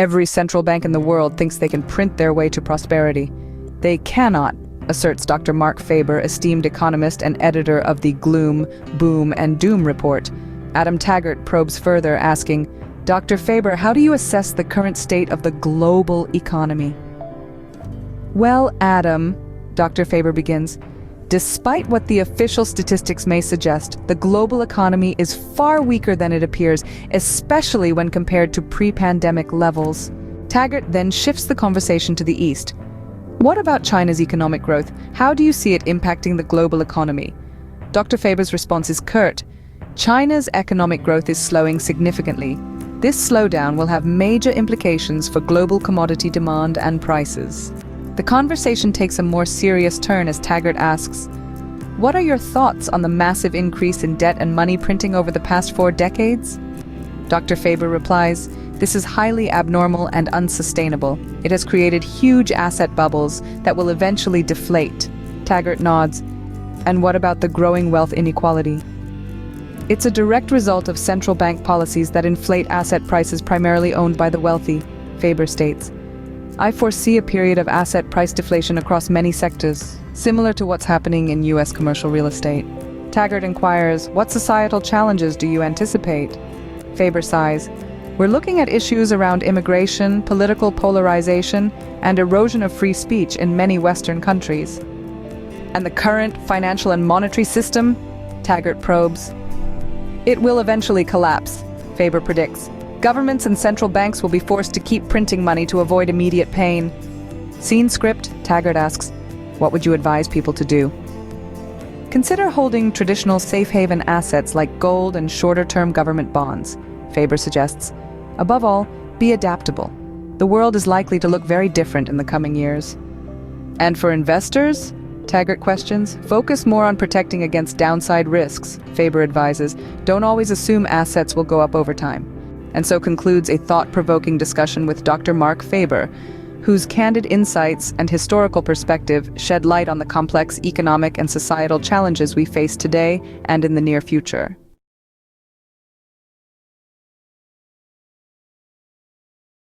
Every central bank in the world thinks they can print their way to prosperity. They cannot, asserts Dr. Marc Faber, esteemed economist and editor of the Gloom, Boom, and Doom report. Adam Taggart probes further, asking, Dr. Faber, how do you assess the current state of the global economy? Well, Adam, Dr. Faber begins, despite what the official statistics may suggest, the global economy is far weaker than it appears, especially when compared to pre-pandemic levels. Taggart then shifts the conversation to the east. What about China's economic growth? How do you see it impacting the global economy? Dr. Faber's response is curt. China's economic growth is slowing significantly. This slowdown will have major implications for global commodity demand and prices. The conversation takes a more serious turn as Taggart asks, what are your thoughts on the massive increase in debt and money printing over the past 4 decades? Dr. Faber replies, this is highly abnormal and unsustainable. It has created huge asset bubbles that will eventually deflate. Taggart nods. And what about the growing wealth inequality? It's a direct result of central bank policies that inflate asset prices primarily owned by the wealthy, Faber states. I foresee a period of asset price deflation across many sectors, similar to what's happening in U.S. commercial real estate. Taggart inquires, what societal challenges do you anticipate? Faber sighs, we're looking at issues around immigration, political polarization, and erosion of free speech in many Western countries. And the current financial and monetary system? Taggart probes. It will eventually collapse, Faber predicts. Governments and central banks will be forced to keep printing money to avoid immediate pain. Scene script, Taggart asks, what would you advise people to do? Consider holding traditional safe haven assets like gold and shorter-term government bonds, Faber suggests. Above all, be adaptable. The world is likely to look very different in the coming years. And for investors? Taggart questions. Focus more on protecting against downside risks, Faber advises. Don't always assume assets will go up over time. And so concludes a thought-provoking discussion with Dr. Marc Faber, whose candid insights and historical perspective shed light on the complex economic and societal challenges we face today and in the near future.